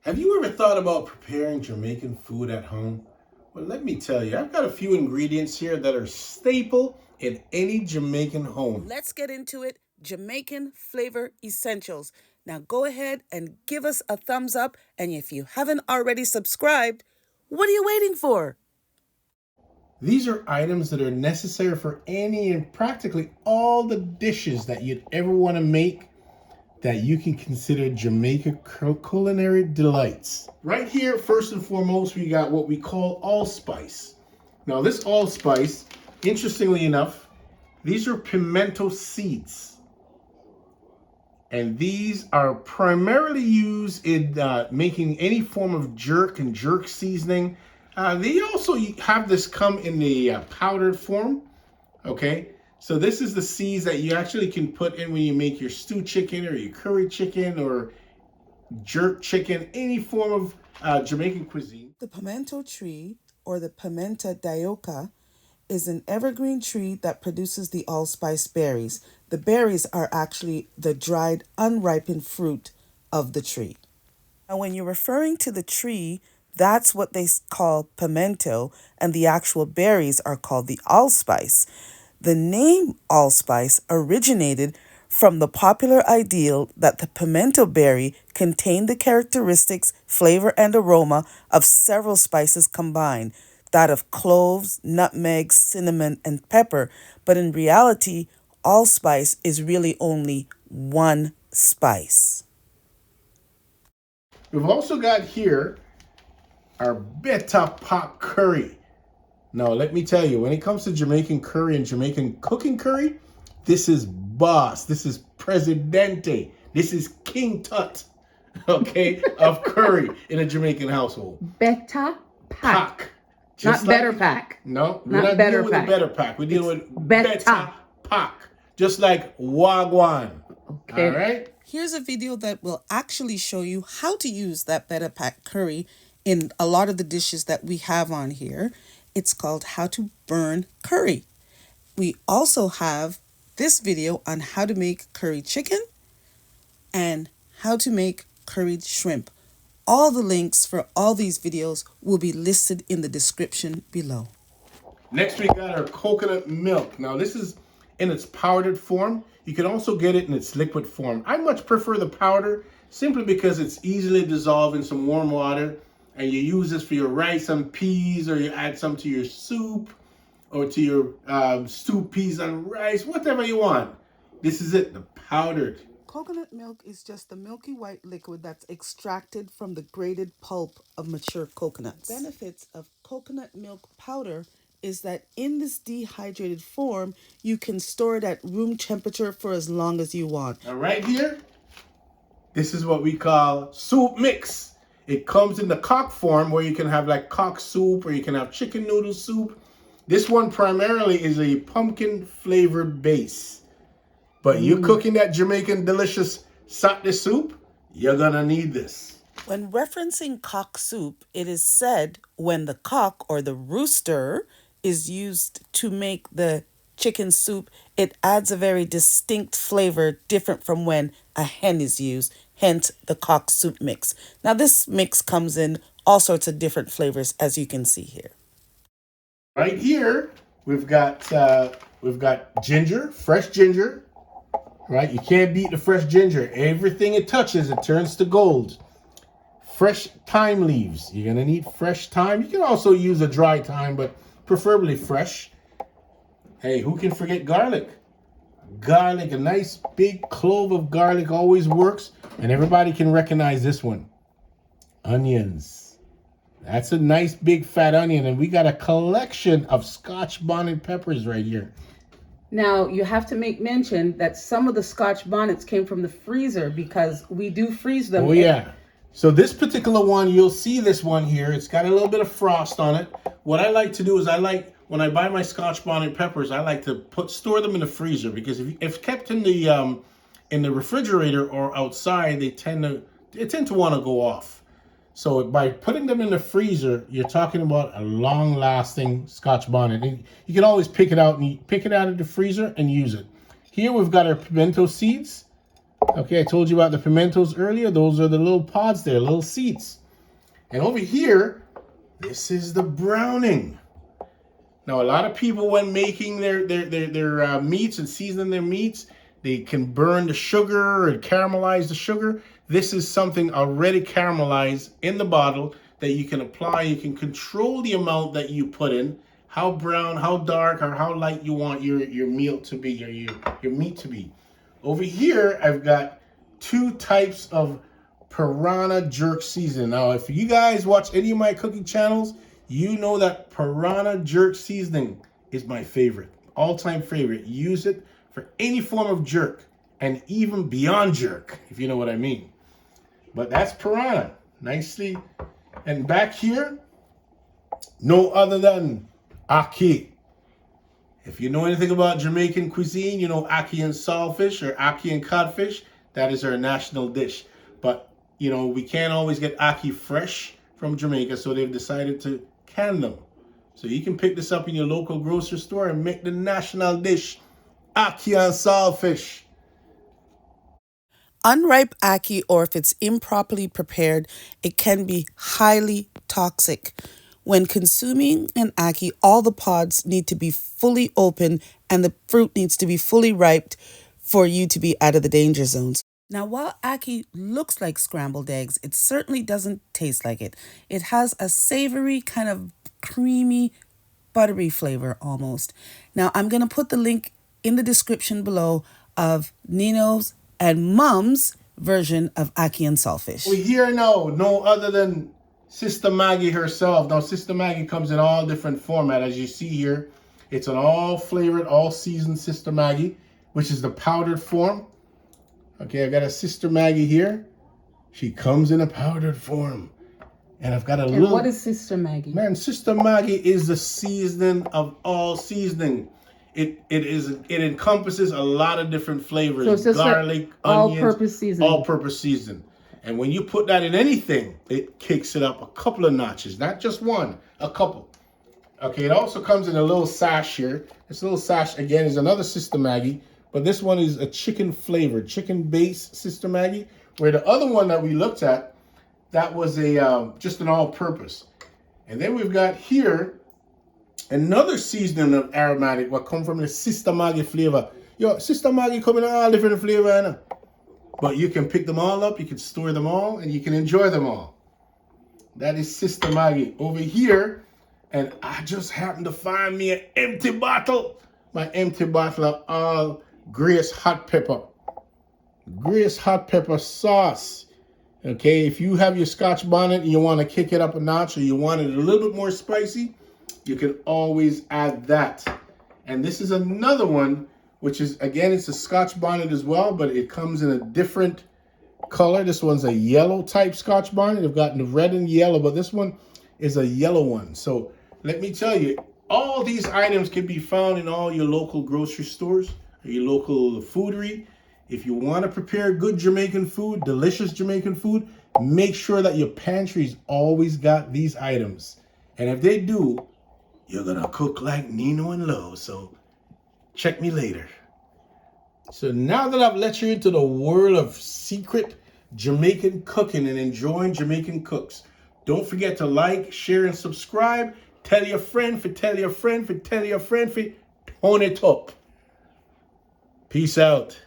Have you ever thought about preparing Jamaican food at home? Well, let me tell you, I've got a few ingredients here that are staple in any Jamaican home. Let's get into it. Jamaican flavor essentials. Now go ahead and give us a thumbs up. And if you haven't already subscribed, what are you waiting for? These are items that are necessary for any and practically all the dishes that you'd ever want to make that you can consider Jamaican culinary delights. Right here, first and foremost, we got what we call allspice. Now this allspice, interestingly enough, these are pimento seeds. And these are primarily used in making any form of jerk and jerk seasoning. They also have this come in the powdered form, okay? So this is the seeds that you actually can put in when you make your stew chicken or your curry chicken or jerk chicken, any form of Jamaican cuisine. The pimento tree, or the pimenta dioica, is an evergreen tree that produces the allspice berries. The berries are actually the dried, unripened fruit of the tree. Now, when you're referring to the tree, that's what they call pimento, and the actual berries are called the allspice. The name allspice originated from the popular ideal that the pimento berry contained the characteristics, flavor, and aroma of several spices combined, that of cloves, nutmeg, cinnamon, and pepper. But in reality, allspice is really only one spice. We've also got here our beta pot curry. Now, let me tell you, when it comes to Jamaican curry and Jamaican cooking curry, this is boss. This is Presidente. This is King Tut, okay, of curry in a Jamaican household. Beta pack. Just not better pack. No, we're not not better dealing with pack. a better pack. We're dealing with beta pack. Just like Wagwan. Okay. All right? Here's a video that will actually show you how to use that beta pack curry in a lot of the dishes that we have on here. It's called How to Burn Curry. We also have this video on how to make curry chicken and how to make curried shrimp. All the links for all these videos will be listed in the description below. Next, we got our coconut milk. Now, this is in its powdered form. You can also get it in its liquid form. I much prefer the powder simply because it's easily dissolved in some warm water, and you use this for your rice and peas, or you add some to your soup or to your stewed peas and rice, whatever you want. This is it, the powdered. Coconut milk is just the milky white liquid that's extracted from the grated pulp of mature coconuts. The benefits of coconut milk powder is that in this dehydrated form, you can store it at room temperature for as long as you want. Now right here, this is what we call soup mix. It comes in the cock form where you can have like cock soup or you can have chicken noodle soup. This one primarily is a pumpkin flavored base. But you cooking that Jamaican delicious satay soup, you're gonna need this. When referencing cock soup, it is said when the cock or the rooster is used to make the chicken soup, it adds a very distinct flavor different from when a hen is used, hence the cock soup mix. Now this mix comes in all sorts of different flavors, as you can see here. Right here, we've got ginger, fresh ginger. Right, you can't beat the fresh ginger. Everything it touches, it turns to gold. Fresh thyme leaves. You're gonna need fresh thyme. You can also use a dry thyme, but preferably fresh. Hey, who can forget garlic? Garlic, a nice big clove of garlic always works, and everybody can recognize this one. Onions. That's a nice big fat onion, and we got a collection of Scotch bonnet peppers right here. Now, you have to make mention that some of the Scotch bonnets came from the freezer because we do freeze them. Oh, yeah. So this particular one, you'll see this one here. It's got a little bit of frost on it. What I like to do is when I buy my Scotch bonnet peppers, I like to store them in the freezer because if kept in the refrigerator or outside, they tend to want to go off. So by putting them in the freezer, you're talking about a long-lasting Scotch bonnet. And you can always pick it out of the freezer and use it. Here we've got our pimento seeds. Okay, I told you about the pimentos earlier. Those are the little pods there, little seeds. And over here, this is the browning. Now, a lot of people, when making their meats and seasoning their meats, they can burn the sugar or caramelize the sugar. This is something already caramelized in the bottle that you can apply. You can control the amount that you put in, how brown, how dark, or how light you want your meal to be, or your meat to be. Over here, I've got 2 types of Piranha Jerk Seasoning. Now, if you guys watch any of my cooking channels, you know that Piranha Jerk Seasoning is my favorite, all-time favorite. Use it for any form of jerk, and even beyond jerk, if you know what I mean. But that's Piranha, nicely. And back here, no other than Ackee. If you know anything about Jamaican cuisine, you know Ackee and saltfish or Ackee and codfish. That is our national dish. But, you know, we can't always get Ackee fresh from Jamaica, so they've decided to can them. So you can pick this up in your local grocery store and make the national dish, Ackee and saltfish. Unripe ackee, or if it's improperly prepared, it can be highly toxic. When consuming an ackee, all the pods need to be fully open and the fruit needs to be fully ripe for you to be out of the danger zones. Now, while ackee looks like scrambled eggs, it certainly doesn't taste like it. It has a savory, kind of creamy, buttery flavor almost. Now, I'm going to put the link in the description below of Nino's and Mom's version of ackee and saltfish. We here now, no other than Sister Maggie herself. Now, Sister Maggie comes in all different format. As you see here, it's an all flavored, all seasoned Sister Maggie, which is the powdered form. Okay, I've got a Sister Maggie here. She comes in a powdered form. And I've got a little... what is Sister Maggie? Man, Sister Maggie is the seasoning of all seasoning. It encompasses a lot of different flavors. So it's just garlic, onions, all-purpose seasoning. All-purpose season. And when you put that in anything, it kicks it up a couple of notches. Not just one, a couple. Okay, it also comes in a little sash here. This little sash, again, is another Sister Maggie. But this one is a chicken flavored, chicken-based Sister Maggie. Where the other one that we looked at, that was a just an all-purpose. And then we've got here another seasoning of aromatic, what come from the Sister Maggie flavor. Yo, Sister Maggie come in all different flavor, you know? But you can pick them all up, you can store them all, and you can enjoy them all. That is Sister Maggie. Over here, and I just happened to find me an empty bottle. My empty bottle of all Grace hot pepper. Grace hot pepper sauce. Okay, if you have your Scotch bonnet and you want to kick it up a notch, or you want it a little bit more spicy, you can always add that. And this is another one, which is, again, it's a Scotch bonnet as well, but it comes in a different color. This one's a yellow type Scotch bonnet. They've gotten the red and yellow, but this one is a yellow one. So let me tell you, all these items can be found in all your local grocery stores or your local foodery. If you want to prepare good Jamaican food, delicious Jamaican food, make sure that your pantry's always got these items. And if they do, you're going to cook like Nino and Lo. So check me later. So now that I've let you into the world of secret Jamaican cooking and enjoying Jamaican cooks, don't forget to like, share, and subscribe. Tell your friend for tell your friend for tell your friend for tone it up. Peace out.